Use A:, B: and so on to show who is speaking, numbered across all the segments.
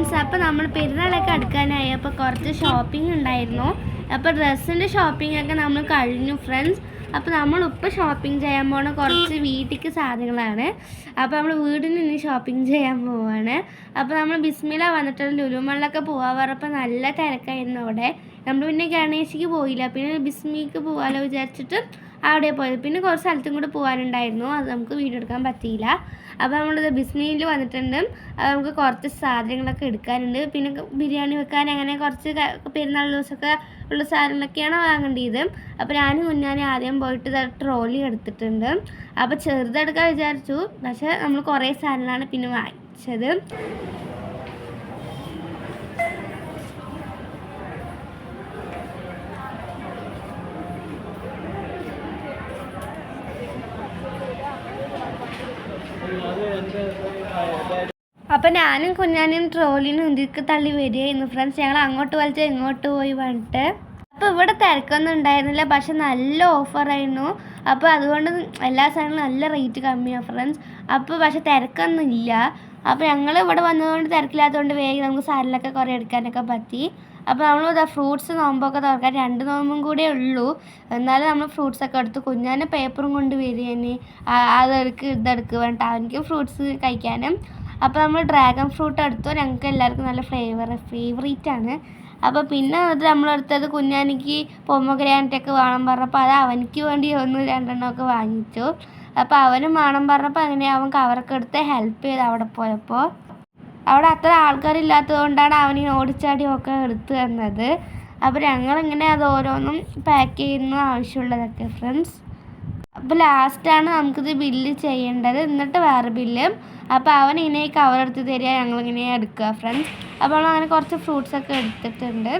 A: Friends, അപ്പോൾ നമ്മൾ പെരുന്നാളൊക്കെ അടുക്കാനായി. അപ്പോൾ കുറച്ച് ഷോപ്പിംഗ് ഉണ്ടായിരുന്നു. അപ്പോൾ ഡ്രസ്സിൻ്റെ ഷോപ്പിംഗ് ഒക്കെ നമ്മൾ കഴിഞ്ഞു ഫ്രണ്ട്സ്. അപ്പോൾ നമ്മളിപ്പോൾ ഷോപ്പിംഗ് ചെയ്യാൻ പോകുന്ന കുറച്ച് വീട്ടിലേക്ക് സാധനങ്ങളാണ്. അപ്പോൾ നമ്മൾ വീടിന് ഇനി ഷോപ്പിംഗ് ചെയ്യാൻ പോവുകയാണ്. അപ്പോൾ നമ്മൾ ബിസ്മില വന്നിട്ട് ലുലുമാളിലൊക്കെ പോകാൻ പറഞ്ഞപ്പോൾ നല്ല തിരക്കായിരുന്നു അവിടെ. നമ്മൾ പിന്നെ ഗണേശിക്ക് പോയില്ല, പിന്നെ ബിസ്മിക്ക് പോകാമല്ലോ വിചാരിച്ചിട്ട് അവിടെ പോയത്. പിന്നെ കുറച്ച് സ്ഥലത്തും കൂടെ പോകാനുണ്ടായിരുന്നു, അത് നമുക്ക് വീഡിയോ എടുക്കാൻ പറ്റിയില്ല. അപ്പോൾ നമ്മളിത് ബിസ്മിയിൽ വന്നിട്ടുണ്ട്. നമുക്ക് കുറച്ച് സാധനങ്ങളൊക്കെ എടുക്കാനുണ്ട്. പിന്നെ ബിരിയാണി വെക്കാൻ അങ്ങനെ കുറച്ച് പെരുന്നാൾ ദിവസമൊക്കെ ഉള്ള സാധനങ്ങളൊക്കെയാണ് വാങ്ങേണ്ടത്. അപ്പോൾ കുഞ്ഞാനും ആദ്യം പോയിട്ട് ട്രോളി എടുത്തിട്ടുണ്ട്. അപ്പോൾ ചെറുതെടുക്കാൻ വിചാരിച്ചു, പക്ഷേ നമ്മൾ കുറേ സാധനങ്ങളാണ് പിന്നെ വാങ്ങിച്ചത്. അപ്പം ഞാനും കുഞ്ഞാനും ട്രോളിനും ഇതിക്ക് തള്ളി വരികയായിരുന്നു ഫ്രണ്ട്സ്. ഞങ്ങൾ അങ്ങോട്ട് വലിച്ചാൽ ഇങ്ങോട്ട് പോയി വന്നിട്ട്. അപ്പോൾ ഇവിടെ തിരക്കൊന്നും ഉണ്ടായിരുന്നില്ല, പക്ഷെ നല്ല ഓഫറായിരുന്നു. അപ്പോൾ അതുകൊണ്ട് എല്ലാ സാധനങ്ങളും നല്ല റേറ്റ് കമ്മിയാണ് ഫ്രണ്ട്സ്. അപ്പോൾ പക്ഷെ തിരക്കൊന്നും ഇല്ല. അപ്പോൾ ഞങ്ങൾ ഇവിടെ വന്നതുകൊണ്ട് തിരക്കില്ലാത്തതുകൊണ്ട് വേഗം നമുക്ക് സാധനങ്ങളൊക്കെ കുറേ എടുക്കാനൊക്കെ പറ്റി. അപ്പോൾ നമ്മൾ ഫ്രൂട്ട്സ് നോമ്പൊക്കെ തുറക്കാൻ 2 നോമ്പും കൂടെ ഉള്ളൂ. എന്നാലും നമ്മൾ ഫ്രൂട്ട്സൊക്കെ എടുത്തു. കുഞ്ഞാനെ പേപ്പറും കൊണ്ട് വരികയാണ്, അതെടുക്ക് ഇതെടുക്ക് വേണ്ട അവനിക്ക് ഫ്രൂട്ട്സ് കഴിക്കാനും. അപ്പോൾ നമ്മൾ ഡ്രാഗൺ ഫ്രൂട്ട് എടുത്തു. ഞങ്ങൾക്ക് എല്ലാവർക്കും നല്ല ഫേവറേറ്റാണ്. അപ്പോൾ പിന്നെ അത് നമ്മളെടുത്തത് കുഞ്ഞാനിക്ക് പൊമഗ്രാനറ്റൊക്കെ വേണം പറഞ്ഞപ്പോൾ അത് അവനിക്ക് വേണ്ടി 1-2 വാങ്ങിച്ചു. അപ്പോൾ അവനും വേണം പറഞ്ഞപ്പോൾ അങ്ങനെ അവൻ കവറൊക്കെ എടുത്ത് ഹെൽപ്പ് ചെയ്ത് അവിടെ പോയപ്പോൾ. അവിടെ അത്ര ആൾക്കാരില്ലാത്തത് കൊണ്ടാണ് അവന് ഓടിച്ചാടിയൊക്കെ എടുത്തു തന്നത്. അപ്പോൾ ഞങ്ങളിങ്ങനെ അത് ഓരോന്നും പാക്ക് ചെയ്യുന്ന ആവശ്യമുള്ളതൊക്കെ ഫ്രണ്ട്സ്. അപ്പോൾ ലാസ്റ്റാണ് നമുക്കിത് ബില്ല് ചെയ്യേണ്ടത്, എന്നിട്ട് വേറെ ബില്ല്. അപ്പോൾ അവൻ ഇങ്ങനെ കവറെടുത്ത് തരിക, ഞങ്ങളിങ്ങനെ എടുക്കുക ഫ്രണ്ട്സ്. അപ്പോൾ അങ്ങനെ കുറച്ച് ഫ്രൂട്ട്സൊക്കെ എടുത്തിട്ടുണ്ട്.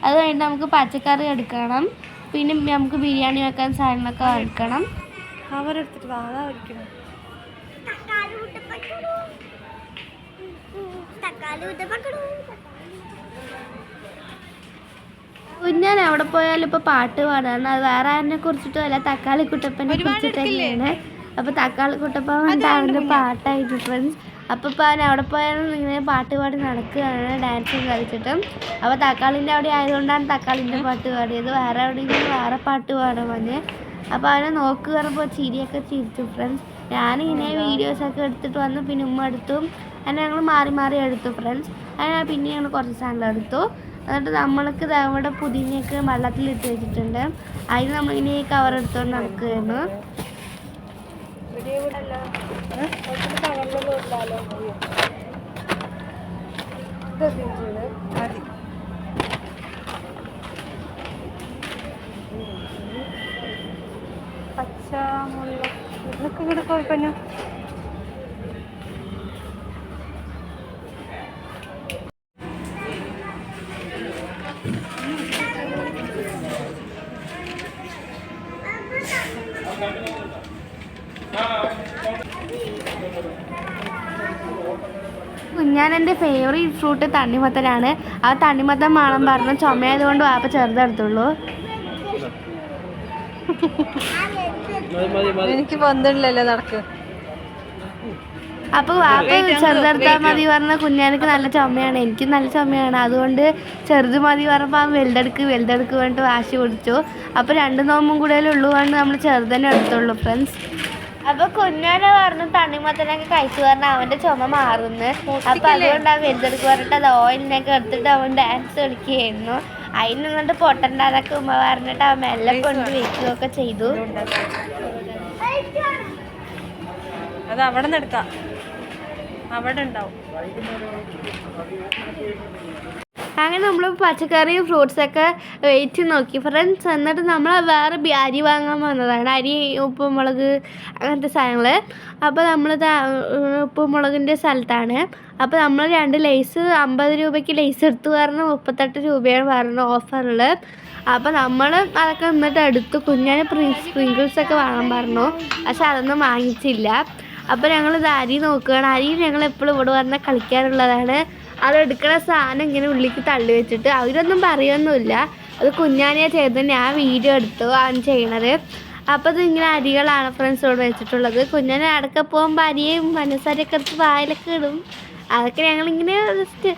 A: അത് കഴിഞ്ഞിട്ട് നമുക്ക് പച്ചക്കറി എടുക്കണം, പിന്നെ നമുക്ക് ബിരിയാണി വെക്കാൻ സാധനങ്ങളൊക്കെ എടുക്കണം.
B: കവറെടുത്തിട്ട് അതാ വയ്ക്കണം.
A: കുഞ്ഞാൻ എവിടെ പോയാലും ഇപ്പോൾ പാട്ട് പാടാണ്. അത് വേറെ ആരിനെ കുറിച്ചിട്ടും അല്ല, തക്കാളി കുട്ടപ്പനെ കുറിച്ചിട്ട് തന്നെയാണ്. അപ്പോൾ തക്കാളി കുട്ടപ്പൻ വേണ്ട അവൻ്റെ പാട്ടായിട്ട് ഫ്രണ്ട്സ്. അപ്പോൾ ഇപ്പോൾ അവൻ എവിടെ പോയാലും ഇങ്ങനെ പാട്ട് പാടി നടക്കുകയാണ്, ഡാൻസും കളിച്ചിട്ടും. അപ്പോൾ തക്കാളിൻ്റെ അവിടെ ആയതുകൊണ്ടാണ് തക്കാളിൻ്റെ പാട്ട് പാടിയത്. വേറെ എവിടെയെങ്കിലും വേറെ പാട്ട് പാടാൻ പറഞ്ഞ്. അപ്പോൾ അവനെ നോക്കി പറയുമ്പോൾ ചിരിയൊക്കെ ചിരിച്ചു ഫ്രണ്ട്സ്. ഞാനിങ്ങനെ വീഡിയോസൊക്കെ എടുത്തിട്ട് വന്നു, പിന്നെ ഉമ്മ എടുത്തു. അങ്ങനെ ഞങ്ങൾ മാറി മാറി എടുത്തു ഫ്രണ്ട്സ്. അങ്ങനെ പിന്നെ ഞങ്ങൾ കുറച്ച് സാധനങ്ങൾ എടുത്തു. എന്നിട്ട് നമ്മൾക്ക് അവിടെ പുതിനയൊക്കെ വെള്ളത്തിലിട്ട് വെച്ചിട്ടുണ്ട്. അതിന് നമ്മളിങ്ങനെ ഈ കവർ എടുത്തുകൊണ്ട് നടക്കുകയായിരുന്നു.
B: പച്ചമുളക് ഇതൊക്കെ ഇവിടെ പോയിക്കഴിഞ്ഞു.
A: കുഞ്ഞാനെൻ്റെ ഫേവറേറ്റ് ഫ്രൂട്ട് തണ്ണിമത്തനാണ്. ആ തണ്ണിമത്തൻ വേണം പറഞ്ഞ് ചുമയായതുകൊണ്ട് വാപ്പ ചെറുതെടുത്തുള്ളൂ.
B: എനിക്ക് ബന്ധമില്ലല്ലോ നടക്ക്.
A: അപ്പോൾ വാപ്പ ചെറുതെടുത്താൽ മതി പറഞ്ഞ കുഞ്ഞാനക്ക് നല്ല ചുമയാണ്, എനിക്ക് നല്ല ചുമയാണ്. അതുകൊണ്ട് ചെറുത് മതി പറഞ്ഞപ്പോൾ അവൻ വലുതെടുക്ക് പറഞ്ഞിട്ട് വാശി പിടിച്ചു. അപ്പോൾ 2 നോമ്പും കൂടെ ഉള്ളൂ കൊണ്ട് നമ്മൾ ചെറുതന്നെ എടുത്തുള്ളൂ ഫ്രണ്ട്സ്. അപ്പോൾ കുഞ്ഞാനെ പറഞ്ഞു തണ്ണിമത്തനൊക്കെ കഴിച്ചു പറഞ്ഞാൽ അവൻ്റെ ചുമ മാറുന്നു. അപ്പോൾ അതുകൊണ്ട് അവൻ വലുതെടുക്ക് പറഞ്ഞിട്ട് അത് ഓയിലിനൊക്കെ എടുത്തിട്ട് അവൻ ഡാൻസ് കളിക്കുകയായിരുന്നു. അതിന് നിന്നിട്ട് പൊട്ടണ്ട അതൊക്കെ ഉമ്മ പറഞ്ഞിട്ട് അവൻ മെല്ലെ കൊണ്ട് വയ്ക്കുകയൊക്കെ ചെയ്തു.
B: അത് അവിടെ നിന്ന് എടുക്കാം, അവിടെ ഉണ്ടാവും.
A: അങ്ങനെ നമ്മൾ പച്ചക്കറിയും ഫ്രൂട്ട്സൊക്കെ വെയിറ്റ് നോക്കി ഫ്രണ്ട്സ്. എന്നിട്ട് നമ്മൾ വേറെ അരി വാങ്ങാൻ വന്നതാണ്, അരി ഉപ്പുമുളക് അങ്ങനത്തെ സാധനങ്ങൾ. അപ്പോൾ നമ്മളിത് ഉപ്പുമുളകിൻ്റെ സ്ഥലത്താണ്. അപ്പോൾ നമ്മൾ 2 ലേസ് 50 രൂപയ്ക്ക് ലേസ് എടുത്തു പറഞ്ഞ് 38 രൂപയാണ് പറഞ്ഞ ഓഫറിൽ. അപ്പോൾ നമ്മൾ അതൊക്കെ എന്നിട്ട് എടുത്തു. കുഞ്ഞാന് സ്പ്രിങ്കിൾസൊക്കെ വാങ്ങാൻ പറഞ്ഞു, പക്ഷെ അതൊന്നും വാങ്ങിച്ചില്ല. അപ്പോൾ ഞങ്ങളിത് അരി നോക്കുകയാണ്. അരി ഞങ്ങൾ എപ്പോഴും ഇവിടെ വന്നാൽ കളിക്കാറുള്ളതാണ്. അതെടുക്കണ സാധനം ഇങ്ങനെ ഉള്ളിലേക്ക് തള്ളി വെച്ചിട്ട് അവരൊന്നും പറയുമൊന്നുമില്ല. അത് കുഞ്ഞാനെ ചെയ്ത് ഞാൻ വീഡിയോ എടുത്തു അവൻ ചെയ്യണത്. അപ്പോൾ ഇത് ഇങ്ങനെ അരികളാണ് ഫ്രണ്ട്സ് ഇവിടെ വെച്ചിട്ടുള്ളത്. കുഞ്ഞാനെ അടക്ക പോകുമ്പോൾ അരിയും പഞ്ചസാരയൊക്കെ എടുത്ത് വായിലൊക്കെ ഇടും. അതൊക്കെ ഞങ്ങളിങ്ങനെ ജസ്റ്റ്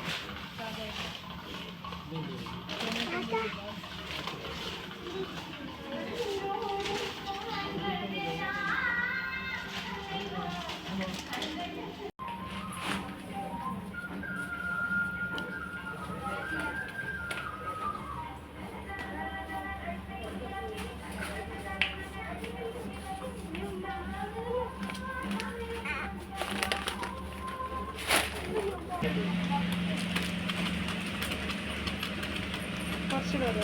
B: കുറച്ച് പേര്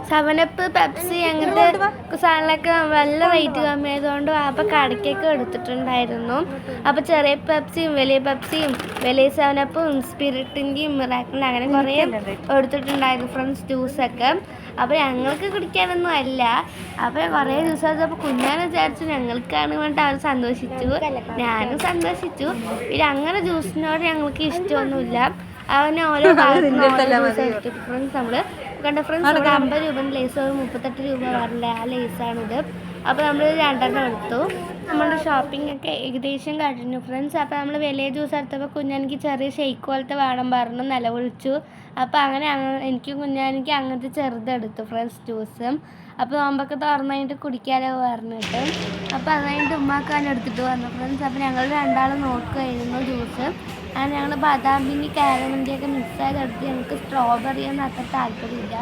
A: സെവനപ്പ് പെപ്സി അങ്ങനത്തെ സാധനങ്ങളൊക്കെ നല്ല റേറ്റ് കമ്മിയായതുകൊണ്ട് അപ്പോൾ കടക്കൊക്കെ എടുത്തിട്ടുണ്ടായിരുന്നു. അപ്പോൾ ചെറിയ പെപ്സിയും വലിയ പെപ്സിയും വലിയ സെവനപ്പും സ്പിരിറ്റിൻ്റെയും മിറാക്കിളിൻ്റെ അങ്ങനെ കുറേ എടുത്തിട്ടുണ്ടായിരുന്നു ഫ്രണ്ട്സ് ജ്യൂസൊക്കെ. അപ്പോൾ ഞങ്ങൾക്ക് കുടിക്കാനൊന്നും അല്ല. അപ്പോൾ കുറേ ദിവസം അപ്പോൾ കുഞ്ഞാൻ വിചാരിച്ചു ഞങ്ങൾക്കാണ് വേണ്ടിട്ട് അവർ സന്തോഷിച്ചു, ഞാനും സന്തോഷിച്ചു. പിന്നെ അങ്ങനെ ജ്യൂസിനോട് ഞങ്ങൾക്ക് ഇഷ്ടമൊന്നുമില്ല. അവന് ഓരോ ഫ്രണ്ട്സ് നമ്മൾ കണ്ട ഫ്രണ്ട്സ് ഇവിടെ 50 രൂപ ലേസ്, ഒരു 38 രൂപ വരില്ല ആ ലേസാണിത്. അപ്പോൾ നമ്മൾ 2 എടുത്തു. നമ്മുടെ ഷോപ്പിംഗ് ഒക്കെ ഏകദേശം കഴിഞ്ഞു ഫ്രണ്ട്സ്. അപ്പോൾ നമ്മൾ വലിയ ജ്യൂസ് എടുത്തപ്പോൾ കുഞ്ഞാനിക്ക് ചെറിയ ഷെയ്ക്ക് പോലത്തെ വേണം പറഞ്ഞു നിലവിളിച്ചു. അപ്പോൾ അങ്ങനെ എനിക്ക് കുഞ്ഞാനിക്ക് അങ്ങനത്തെ ചെറുതെടുത്തു ഫ്രണ്ട്സ് ജ്യൂസ്. അപ്പോൾ നോമ്പൊക്കെ തുറന്നു കഴിഞ്ഞിട്ട് കുടിക്കാലോ പറഞ്ഞിട്ട് അപ്പോൾ അത് കഴിഞ്ഞിട്ട് ഉമ്മാക്കാൻ എടുത്തിട്ട് വന്നു ഫ്രണ്ട്സ്. അപ്പോൾ ഞങ്ങൾ 2 നോക്കുമായിരുന്നു ജ്യൂസ്. അങ്ങനെ ഞങ്ങൾ ബദാമിൻ്റെ കാരമലിൻ്റെയൊക്കെ മിക്സായതെടുത്ത് ഞങ്ങൾക്ക് സ്ട്രോബെറി ഒന്നും അത്ര താല്പര്യമില്ല.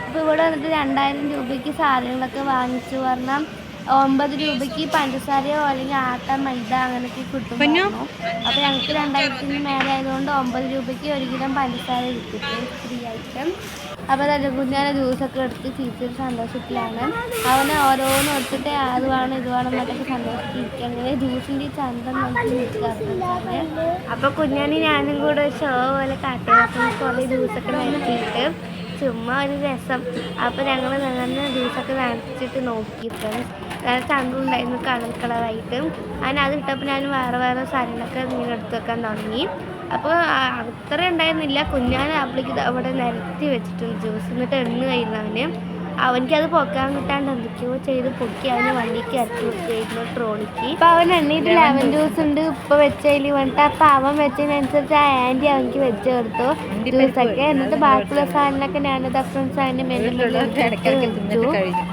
A: അപ്പോൾ ഇവിടെ വന്നിട്ട് 2000 രൂപയ്ക്ക് സാധനങ്ങളൊക്കെ വാങ്ങിച്ചു പറഞ്ഞാൽ 9 രൂപയ്ക്ക് പഞ്ചസാരയോ അല്ലെങ്കിൽ ആട്ട മൈദ അങ്ങനെയൊക്കെ കിട്ടും. അപ്പോൾ ഞങ്ങൾക്ക് 2000-ന് മേലെ ആയതുകൊണ്ട് 9 രൂപയ്ക്ക് 1 കിലോ പഞ്ചസാര കിട്ടും ഫ്രീ ആയിട്ട്. അപ്പോൾ അത് കുഞ്ഞാനെ ജ്യൂസൊക്കെ എടുത്ത് ചീച്ചൊരു സന്തോഷത്തിലാണ്. അവനെ ഓരോന്നും എടുത്തിട്ട് അത് വേണം ഇത് വേണം എന്നൊക്കെ സന്തോഷിച്ചിരിക്കുക. അങ്ങനെ ജ്യൂസിൻ്റെ ചന്തം നോക്കി നിൽക്കാറുണ്ടാണ്. അപ്പോൾ കുഞ്ഞാനി ഞാനും കൂടെ ഷോ പോലെ കാട്ടിയ കുറേ ജ്യൂസൊക്കെ നടത്തിയിട്ട് ചുമ്മാ ഒരു രസം. അപ്പോൾ ഞങ്ങൾ അങ്ങനെ ജ്യൂസൊക്കെ നനച്ചിട്ട് നോക്കി ഫ്രണ്ട്സ്. ചന്തം ഉണ്ടായിരുന്നു കളറായിട്ട്. അങ്ങനെ അത് ഇട്ടപ്പോൾ ഞാൻ വേറെ സാധനങ്ങളൊക്കെ ഇങ്ങനെ എടുത്ത് വെക്കാൻ തുടങ്ങി. അപ്പോൾ അത്ര ഉണ്ടായിരുന്നില്ല. കുഞ്ഞാൻ അപ്പളേക്ക് അവിടെ നിരത്തി വെച്ചിട്ടുണ്ട് ജ്യൂസ്. എന്നിട്ട് എണ്ണ കഴിയുന്നവന് അവനിക്കത് പൊക്കാൻ കിട്ടാണ്ട് എന്തൊക്കെയോ ചെയ്ത് പൊക്കി അവന് വണ്ടിക്ക് ഇറക്കി വെച്ചിരുന്നു ട്രോളിക്ക്. അപ്പോൾ അവൻ എണ്ണയിട്ട് ലെമൺ ജ്യൂസ് ഉണ്ട് ഉപ്പ് വെച്ചതിൽ വേണ്ടിട്ട്. അപ്പോൾ അവൻ വെച്ചതിനനുസരിച്ച് ആ ആൻറ്റി അവനിക്ക് വെച്ച് കൊടുത്തു ജ്യൂസൊക്കെ. എന്നിട്ട് ബാക്കിയുള്ള സാധനമൊക്കെ ഞാനത് ഫ്രണ്ട്സ് അതിൻ്റെ മെല്ലെ വെച്ചു.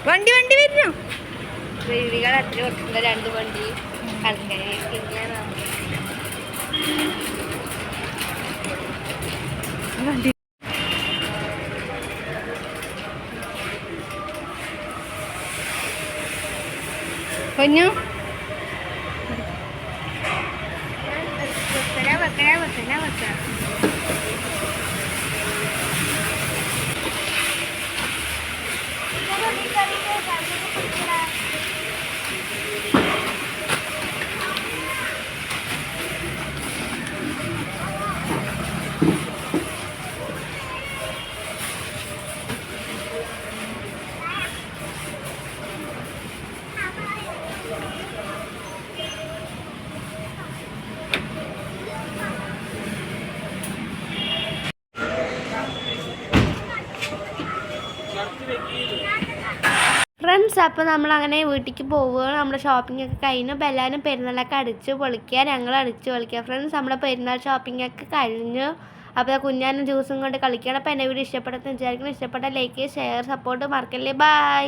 B: വണ്ടി വരുന്നു.
A: വീടുകൾ അത്ര കൊടുക്കുന്ന 2 വണ്ടി
B: വണ്ടി പൊന്നു
A: വെക്കാം. ഫ്രണ്ട്സ്, അപ്പോൾ നമ്മളങ്ങനെ വീട്ടിലേക്ക് പോവുകയാണ്. നമ്മുടെ ഷോപ്പിംഗ് ഒക്കെ കഴിഞ്ഞു. അപ്പോൾ എല്ലാവരും പെരുന്നാളൊക്കെ അടിച്ച് പൊളിക്കുക. ഞങ്ങൾ അടിച്ച് പൊളിക്കുക ഫ്രണ്ട്സ്. നമ്മുടെ പെരുന്നാൾ ഷോപ്പിംഗ് ഒക്കെ കഴിഞ്ഞു. അപ്പോൾ കുഞ്ഞാനും ജ്യൂസും കൊണ്ട് കളിക്കുകയാണ്. അപ്പോൾ എൻ്റെ വീഡിയോ ഇഷ്ടപ്പെട്ടെന്ന് വിചാരിക്കുന്നു. ഇഷ്ടപ്പെട്ട ലൈക്ക്, ഷെയർ, സപ്പോർട്ട് മറക്കല്ലേ. ബൈ.